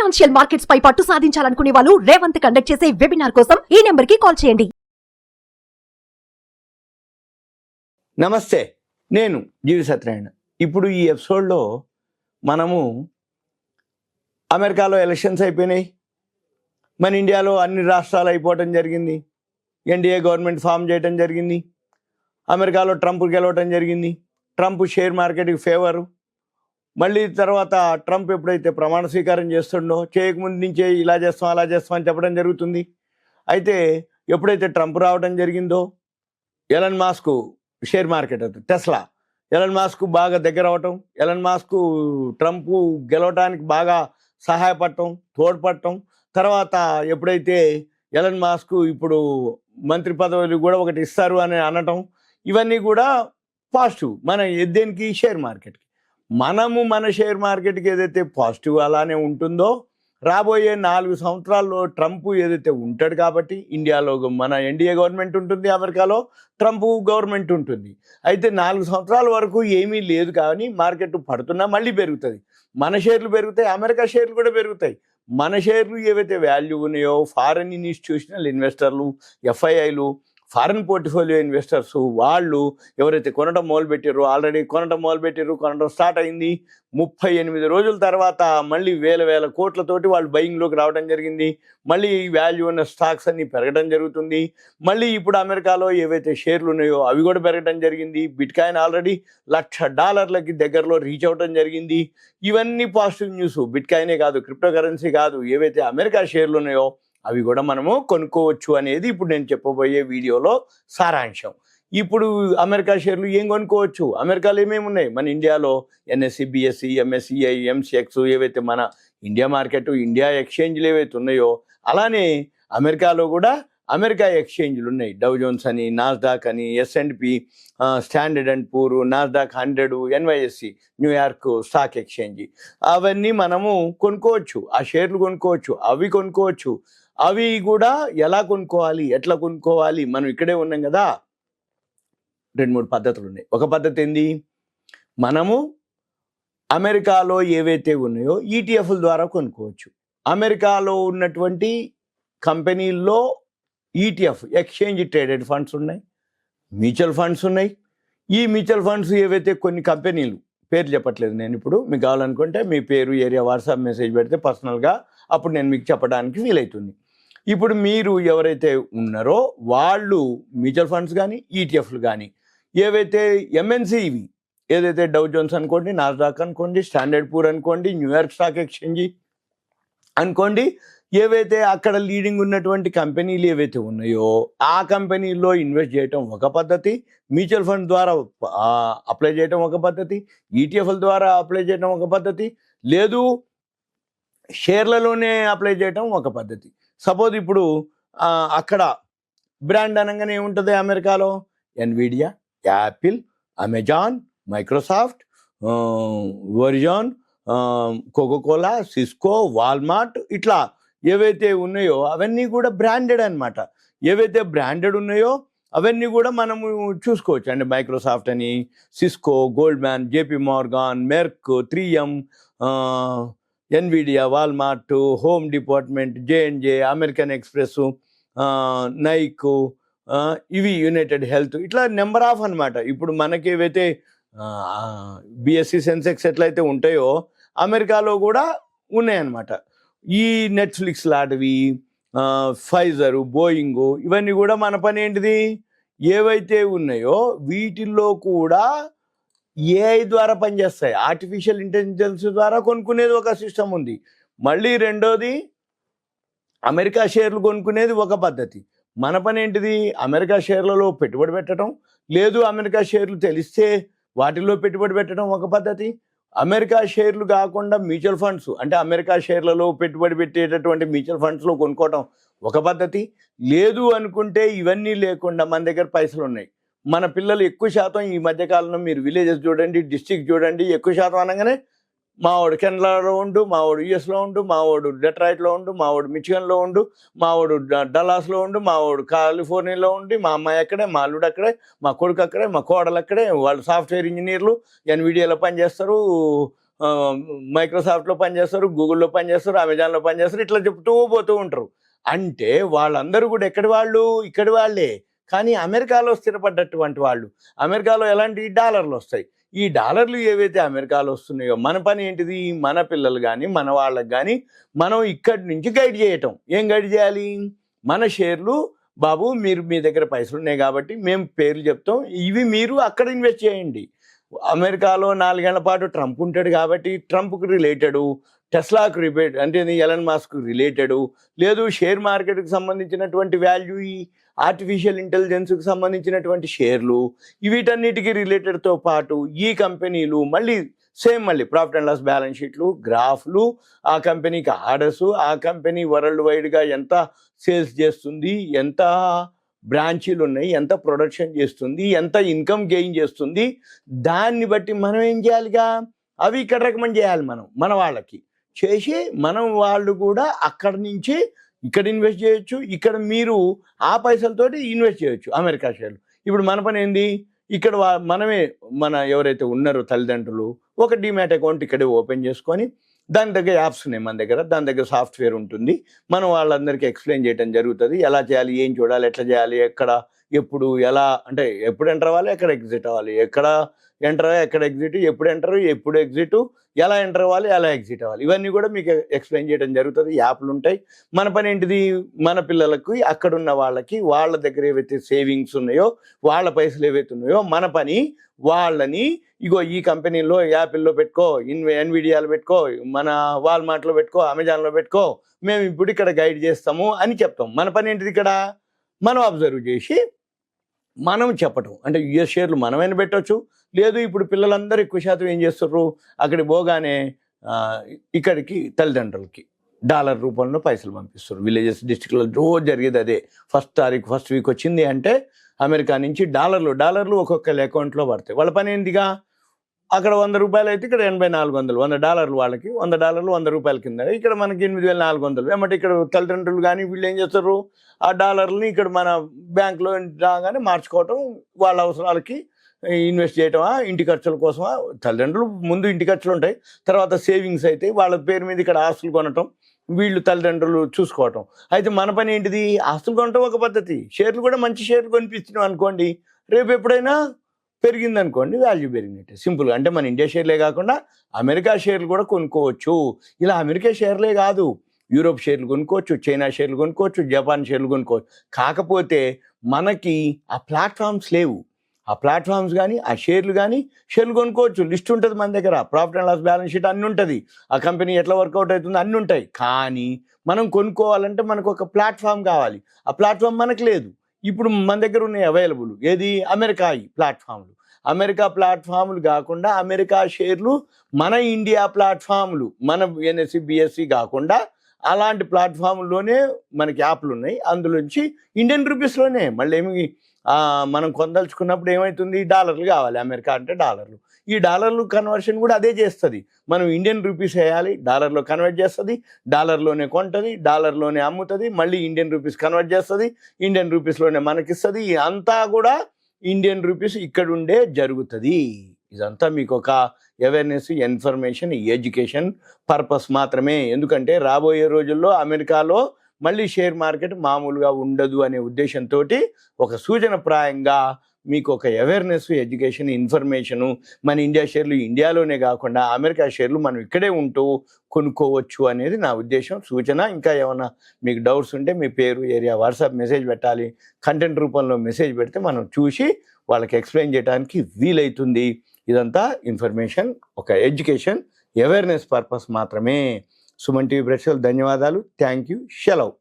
Financial markets పై పట్టు సాధించాలనుకునే వాళ్ళు Revanth conduct చేసే వెబినార్ కోసం ఈ నెంబర్ కి కాల్ చేయండి. నమస్తే, నేను జీవి సత్యనారాయణ. ఇప్పుడు ఈ ఎపిసోడ్లో మనము అమెరికాలో ఎలక్షన్స్ అయిపోయినాయి, మన ఇండియాలో అన్ని రాష్ట్రాలు అయిపోవటం జరిగింది, ఎన్డీఏ గవర్నమెంట్ ఫామ్ చేయటం జరిగింది, అమెరికాలో ట్రంప్ గెలవటం జరిగింది, ట్రంప్ షేర్ మార్కెట్కి ఫేవరు. మళ్ళీ తర్వాత ట్రంప్ ఎప్పుడైతే ప్రమాణ స్వీకారం చేస్తుండో చేయకముందు నుంచే ఇలా చేస్తాం అలా చేస్తాం అని చెప్పడం జరుగుతుంది. అయితే ఎప్పుడైతే ట్రంప్ రావడం జరిగిందో Elon Musk share market Tesla Elon Musk బాగా దగ్గర అవటం, ఎలన్ మాస్క్ ట్రంప్ గెలవటానికి బాగా సహాయపడటం, తోడ్పడటం. తర్వాత ఎప్పుడైతే ఎలన్ మాస్క్ ఇప్పుడు మంత్రి పదవులు కూడా ఒకటి ఇస్తారు అని అనటం, ఇవన్నీ కూడా పాజిటివ్ మన దేనికి షేర్ మార్కెట్కి. మనము మన షేర్ మార్కెట్కి ఏదైతే పాజిటివ్ అలానే ఉంటుందో రాబోయే 4 సంవత్సరాల్లో ట్రంప్ ఏదైతే ఉంటాడు కాబట్టి ఇండియాలో మన ఎన్డీఏ గవర్నమెంట్ ఉంటుంది, అమెరికాలో ట్రంప్ గవర్నమెంట్ ఉంటుంది. అయితే 4 సంవత్సరాల వరకు ఏమీ లేదు కానీ మార్కెట్ పడుతున్నా మళ్ళీ పెరుగుతుంది. మన షేర్లు పెరుగుతాయి, అమెరికా షేర్లు కూడా పెరుగుతాయి. మన షేర్లు ఏవైతే వాల్యూ ఉన్నాయో ఫారెన్ ఇన్స్టిట్యూషనల్ ఇన్వెస్టర్లు, ఎఫ్ఐఐలు, ఫారెన్ పోర్ట్ఫోలియో ఇన్వెస్టర్స్ వాళ్ళు ఎవరైతే కొనడం మొదలుపెట్టారో, ఆల్రెడీ కొనడం స్టార్ట్ అయింది. 38 రోజుల తర్వాత మళ్ళీ వేల కోట్లతోటి వాళ్ళు బయింగ్లోకి రావడం జరిగింది. మళ్ళీ వాల్యూ ఉన్న స్టాక్స్ అన్ని పెరగడం జరుగుతుంది. మళ్ళీ ఇప్పుడు అమెరికాలో ఏవైతే షేర్లు ఉన్నాయో అవి కూడా పెరగడం జరిగింది. బిట్కాయిన్ ఆల్రెడీ $1,00,000 దగ్గరలో రీచ్ అవ్వడం జరిగింది. ఇవన్నీ పాజిటివ్ న్యూస్. బిట్కాయినే కాదు, క్రిప్టో కరెన్సీ కాదు, ఏవైతే అమెరికా షేర్లు ఉన్నాయో అవి కూడా మనము కొనుక్కోవచ్చు అనేది ఇప్పుడు నేను చెప్పబోయే వీడియోలో సారాంశం. ఇప్పుడు అమెరికా షేర్లు ఏం కొనుక్కోవచ్చు, అమెరికాలో ఏమేమి ఉన్నాయి, మన ఇండియాలో ఎన్ఎస్సి, బిఎస్సి, ఎంఎస్సిఐ, ఎంసీఎక్స్ ఏవైతే మన ఇండియా మార్కెట్, ఇండియా ఎక్స్చేంజ్లు ఏవైతే ఉన్నాయో అలానే అమెరికాలో కూడా అమెరికా ఎక్స్చేంజ్లు ఉన్నాయి. డౌ జోన్స్ అని, నాస్డాక్ అని, S&P, standard and poor, Nasdaq 100, NYSE New York stock exchange, అవన్నీ మనము కొనుక్కోవచ్చు. ఆ షేర్లు కొనుక్కోవచ్చు, అవి కొనుక్కోవచ్చు. అవి కూడా ఎలా కొనుక్కోవాలి, ఎట్లా కొనుక్కోవాలి, మనం ఇక్కడే ఉన్నాం కదా, 2-3 పద్ధతులు ఉన్నాయి. ఒక పద్ధతి ఏంది, మనము అమెరికాలో ఏవైతే ఉన్నాయో ఈటీఎఫ్ల ద్వారా కొనుక్కోవచ్చు. అమెరికాలో ఉన్నటువంటి కంపెనీల్లో ఈటీఎఫ్, ఎక్స్చేంజ్ ట్రేడెడ్ ఫండ్స్ ఉన్నాయి, మ్యూచువల్ ఫండ్స్ ఉన్నాయి. ఈ మ్యూచువల్ ఫండ్స్ ఏవైతే కొన్ని కంపెనీలు, పేరు చెప్పట్లేదు నేను, ఇప్పుడు మీకు కావాలనుకుంటే మీ పేరు, ఏరియా, వాట్సాప్ మెసేజ్ పెడితే పర్సనల్గా అప్పుడు నేను మీకు చెప్పడానికి వీలవుతుంది. ఇప్పుడు మీరు ఎవరైతే ఉన్నారో వాళ్ళు మ్యూచువల్ ఫండ్స్ కానీ ఈటీఎఫ్లు కానీ ఏవైతే ఎంఎన్సీ ఇవి ఏదైతే డౌ జోన్స్ అనుకోండి, నాస్డాక్ అనుకోండి, స్టాండర్డ్ పూర్ అనుకోండి, న్యూయార్క్ స్టాక్ ఎక్స్చేంజ్ అనుకోండి, ఏవైతే అక్కడ లీడింగ్ ఉన్నటువంటి కంపెనీలు ఏవైతే ఉన్నాయో ఆ కంపెనీల్లో ఇన్వెస్ట్ చేయటం ఒక పద్ధతి, మ్యూచువల్ ఫండ్ ద్వారా అప్లై చేయటం ఒక పద్ధతి, ఈటీఎఫ్ల ద్వారా అప్లై చేయటం ఒక పద్ధతి, లేదు షేర్లలోనే అప్లై చేయటం ఒక పద్ధతి. సపోజ్ ఇప్పుడు అక్కడ బ్రాండ్ అనగానే ఏముంటుంది అమెరికాలో, Nvidia, Apple, Amazon, Microsoft, Verizon, Coca Cola, Cisco, Walmart, ఇట్లా ఏవైతే ఉన్నాయో అవన్నీ కూడా బ్రాండెడ్ అనమాట. ఏవైతే బ్రాండెడ్ ఉన్నాయో అవన్నీ కూడా మనము చూసుకోవచ్చు అండి. మైక్రోసాఫ్ట్ అని, Cisco, Goldman, JP Morgan, Merck, 3M, Nvidia, Walmart, home department, J&J, American express, Nike, ఇవి యునైటెడ్ హెల్త్, ఇట్లా నెంబర్ ఆఫ్ అనమాట. ఇప్పుడు మనకి ఏవైతే బిఎస్సి, సెన్సెక్స్ ఎట్లయితే ఉంటాయో అమెరికాలో కూడా ఉన్నాయన్నమాట. ఈ నెట్ఫ్లిక్స్ లాంటివి, ఫైజరు, బోయింగ్, ఇవన్నీ కూడా మన పని ఏంటిది, ఏవైతే ఉన్నాయో వీటిల్లో కూడా ఏఐ ద్వారా పనిచేస్తాయి. ఆర్టిఫిషియల్ ఇంటెలిజెన్స్ ద్వారా కొనుక్కునేది ఒక సిస్టమ్ ఉంది. మళ్ళీ రెండోది అమెరికా షేర్లు కొనుక్కునేది ఒక పద్ధతి. మన పని ఏంటిది, అమెరికా షేర్లలో పెట్టుబడి పెట్టడం, లేదు అమెరికా షేర్లు తెలిస్తే వాటిల్లో పెట్టుబడి పెట్టడం ఒక పద్ధతి. అమెరికా షేర్లు కాకుండా మ్యూచువల్ ఫండ్స్, అంటే అమెరికా షేర్లలో పెట్టుబడి పెట్టేటటువంటి మ్యూచువల్ ఫండ్స్లో కొనుక్కోవడం ఒక పద్ధతి. లేదు అనుకుంటే ఇవన్నీ లేకుండా మన దగ్గర పైసలు ఉన్నాయి, మన పిల్లలు ఎక్కువ శాతం ఈ మధ్యకాలంలో మీరు విలేజెస్ చూడండి, డిస్ట్రిక్ట్ చూడండి, ఎక్కువ శాతం అనగానే మావాడు కెనడాలో ఉండు, మావాడు యుఎస్లో ఉండు, మావాడు డెట్రాయిట్లో ఉండు, మావాడు మిచిగన్లో ఉండు, మావాడు డల్లాస్లో ఉండు, మావాడు కాలిఫోర్నియాలో ఉండి, మా అమ్మాయి అక్కడే, మా అల్లుడు అక్కడే, మా కొడుకు అక్కడే, మా కోడలు అక్కడే, వాళ్ళు సాఫ్ట్వేర్ ఇంజనీర్లు ఎన్విడియాలో పనిచేస్తారు, మైక్రోసాఫ్ట్లో పనిచేస్తారు, గూగుల్లో పనిచేస్తారు, అమెజాన్లో పనిచేస్తారు, ఇట్లా చెప్తూ పోతూ ఉంటారు. అంటే వాళ్ళందరూ కూడా ఎక్కడి వాళ్ళు, ఇక్కడి వాళ్ళే, కానీ అమెరికాలో స్థిరపడ్డటువంటి వాళ్ళు. అమెరికాలో ఎలాంటి డాలర్లు వస్తాయి. ఈ డాలర్లు ఏవైతే అమెరికాలో వస్తున్నాయో మన పని ఏంటిది, మన పిల్లలు కానీ మన వాళ్ళకి కానీ మనం ఇక్కడి నుంచి గైడ్ చేయటం. ఏం గైడ్ చేయాలి, మన షేర్లు బాబు మీరు మీ దగ్గర పైసలు ఉన్నాయి కాబట్టి మేము పేర్లు చెప్తాం, ఇవి మీరు అక్కడ ఇన్వెస్ట్ చేయండి. అమెరికాలో 4 ఏళ్ల పాటు ట్రంప్ ఉంటాడు కాబట్టి ట్రంప్కి రిలేటెడు, టెస్లాకు రిలేటెడ్ అంటే ఎలన్ మాస్క్ రిలేటెడు, లేదు షేర్ మార్కెట్కి సంబంధించినటువంటి వాల్యూ, ఈ ఆర్టిఫిషియల్ ఇంటెలిజెన్స్కి సంబంధించినటువంటి షేర్లు, వీటన్నిటికీ రిలేటెడ్తో పాటు ఈ కంపెనీలు మళ్ళీ ప్రాఫిట్ అండ్ లాస్ బ్యాలెన్స్ షీట్లు, గ్రాఫ్లు, ఆ కంపెనీకి ఆర్డర్స్, ఆ కంపెనీ వరల్డ్ వైడ్గా ఎంత సేల్స్ చేస్తుంది, ఎంత బ్రాంచీలు ఉన్నాయి, ఎంత ప్రొడక్షన్ చేస్తుంది, ఎంత ఇన్కమ్ గెయిన్ చేస్తుంది, దాన్ని బట్టి మనం ఏం చేయాలిగా అవి ఇక్కడ రికమెండ్ చేయాలి మన వాళ్ళకి చేసి మనం వాళ్ళు కూడా అక్కడి నుంచి ఇక్కడ ఇన్వెస్ట్ చేయొచ్చు. ఇక్కడ మీరు ఆ పైసలతోటి ఇన్వెస్ట్ చేయొచ్చు అమెరికా షేర్లు. ఇప్పుడు మన పని ఏంది, ఇక్కడ మనమే మన ఎవరైతే ఉన్నారో తల్లిదండ్రులు ఒక డిమాట్ అకౌంట్ ఇక్కడే ఓపెన్ చేసుకొని దాని దగ్గర యాప్స్ ఉన్నాయి మన దగ్గర, దాని దగ్గర సాఫ్ట్వేర్ ఉంటుంది, మనం వాళ్ళందరికీ ఎక్స్ప్లెయిన్ చేయడం జరుగుతుంది. ఎలా చేయాలి, ఏం చూడాలి, ఎట్లా చేయాలి, ఎక్కడ ఎప్పుడు ఎలా, అంటే ఎప్పుడు ఎంటర్ అవ్వాలి, ఎక్కడ ఎగ్జిట్ అవ్వాలి, ఎక్కడ ఎంటర్ ఎక్కడ ఎగ్జిట్, ఎప్పుడు ఎంటర్ ఎప్పుడు ఎగ్జిట్, ఎలా ఎంటర్ అవ్వాలి, ఎలా ఎగ్జిట్ అవ్వాలి, ఇవన్నీ కూడా మీకు ఎక్స్ప్లెయిన్ చేయడం జరుగుతుంది. యాప్లు ఉంటాయి. మన పని ఏంటిది, మన పిల్లలకు అక్కడున్న వాళ్ళకి వాళ్ళ దగ్గర ఏవైతే సేవింగ్స్ ఉన్నాయో, వాళ్ళ పైసలు ఏవైతే ఉన్నాయో, మన పని వాళ్ళని ఇగో ఈ కంపెనీలో, యాపిల్లో పెట్టుకో, ఎన్విడియాలో పెట్టుకో, మన వాల్మార్ట్లో పెట్టుకో, అమెజాన్లో పెట్టుకో, మేము ఇప్పుడు ఇక్కడ గైడ్ చేస్తాము అని చెప్తాం. మన పని ఏంటిది, ఇక్కడ మనం అబ్జర్వ్ చేసి మనం చెప్పటం. అంటే యుఎస్ షేర్లు మనమైనా పెట్టవచ్చు, లేదు ఇప్పుడు పిల్లలందరూ ఎక్కువ శాతం ఏం చేస్తారు, అక్కడికి పోగానే ఇక్కడికి తల్లిదండ్రులకి డాలర్ రూపంలో పైసలు పంపిస్తారు. విలేజెస్ డిస్ట్రిక్ట్లో రోజు జరిగేది అదే. ఫస్ట్ వీక్ వచ్చింది అంటే అమెరికా నుంచి డాలర్లు ఒక్కొక్కరి అకౌంట్లో పడతాయి. వాళ్ళ పని ఏంటిగా, అక్కడ 100 రూపాయలు అయితే ఇక్కడ 8400, $100 వాళ్ళకి, $100 100 కింద, ఇక్కడ మనకి 8400. ఏమంటే ఇక్కడ తల్లిదండ్రులు కానీ వీళ్ళు ఏం చేస్తారు, ఆ డాలర్ని ఇక్కడ మన బ్యాంకులో రాగానే మార్చుకోవటం, వాళ్ళ అవసరాలకి ఇన్వెస్ట్ చేయటమా, ఇంటి ఖర్చుల కోసమా. తల్లిదండ్రులు ముందు ఇంటి ఖర్చులు ఉంటాయి, తర్వాత సేవింగ్స్ అయితే వాళ్ళ పేరు మీద ఇక్కడ ఆస్తులు కొనటం, వీళ్ళు తల్లిదండ్రులు చూసుకోవటం. అయితే మన పని ఏంటిది, ఆస్తులు కొనటం ఒక పద్ధతి, షేర్లు కూడా మంచి షేర్లు కొనిపిస్తున్నాం అనుకోండి, రేపు ఎప్పుడైనా పెరిగింది అనుకోండి, వాల్యూ పెరిగినట్టే. సింపుల్గా అంటే మన ఇండియా షేర్లే కాకుండా అమెరికా షేర్లు కూడా కొనుక్కోవచ్చు. ఇలా అమెరికా షేర్లే కాదు, యూరోప్ షేర్లు కొనుక్కోవచ్చు, చైనా షేర్లు కొనుక్కోవచ్చు, జపాన్ షేర్లు కొనుక్కోవచ్చు. కాకపోతే మనకి ఆ ప్లాట్ఫామ్స్ లేవు. ఆ ప్లాట్ఫామ్స్ కానీ ఆ షేర్లు కొనుక్కోవచ్చు. లిస్ట్ ఉంటుంది మన దగ్గర, profit and loss balance sheet అన్నీ ఉంటుంది, ఆ కంపెనీ ఎట్లా వర్కౌట్ అవుతుంది అన్నీ ఉంటాయి. కానీ మనం కొనుక్కోవాలంటే మనకు ఒక ప్లాట్ఫామ్ కావాలి. ఆ ప్లాట్ఫామ్ మనకు లేదు. ఇప్పుడు మన దగ్గర ఉన్నాయి అవైలబుల్, ఏది, అమెరికా ప్లాట్ఫామ్లు కాకుండా అమెరికా షేర్లు, మన ఇండియా ప్లాట్ఫామ్లు, మన ఎన్ఎస్సి బిఎస్సి కాకుండా అలాంటి ప్లాట్ఫామ్లోనే మనకి యాప్లు ఉన్నాయి. అందులోంచి ఇండియన్ రూపీస్లోనే మళ్ళీ ఏమి మనం కొనదలుచుకున్నప్పుడు ఏమవుతుంది, డాలర్లు కావాలి, అమెరికా అంటే డాలర్లు, ఈ డాలర్లు కన్వర్షన్ కూడా అదే చేస్తుంది. మనం ఇండియన్ రూపీస్ వేయాలి, డాలర్లో కన్వర్ట్ చేస్తుంది, డాలర్లోనే కొంటుంది, డాలర్లోనే అమ్ముతుంది, మళ్ళీ ఇండియన్ రూపీస్ కన్వర్ట్ చేస్తుంది, ఇండియన్ రూపీస్లోనే మనకిస్తుంది. అంతా కూడా ఇండియన్ రూపీస్ ఇక్కడుండే జరుగుతుంది. ఇదంతా మీకు ఒక అవేర్నెస్, ఇన్ఫర్మేషన్, ఎడ్యుకేషన్ పర్పస్ మాత్రమే. ఎందుకంటే రాబోయే రోజుల్లో అమెరికాలో మళ్ళీ షేర్ మార్కెట్ మామూలుగా ఉండదు అనే ఉద్దేశంతో ఒక సూచనప్రాయంగా మీకు ఒక అవేర్నెస్, ఎడ్యుకేషన్, ఇన్ఫర్మేషను, మన ఇండియా షేర్లు ఇండియాలోనే కాకుండా అమెరికా షేర్లు మనం ఇక్కడే ఉంటూ కొనుక్కోవచ్చు అనేది నా ఉద్దేశం, సూచన. ఇంకా ఏమైనా మీకు డౌట్స్ ఉంటే మీ పేరు, ఏరియా, వాట్సాప్ మెసేజ్ పెట్టాలి. కంటెంట్ రూపంలో మెసేజ్ పెడితే మనం చూసి వాళ్ళకి ఎక్స్ప్లెయిన్ చేయడానికి వీలవుతుంది. ఇదంతా ఇన్ఫర్మేషన్, ఒక ఎడ్యుకేషన్, అవేర్నెస్ పర్పస్ మాత్రమే. సుమన్ టీవీ ప్రేక్షకులు ధన్యవాదాలు. Thank you. సెలవు.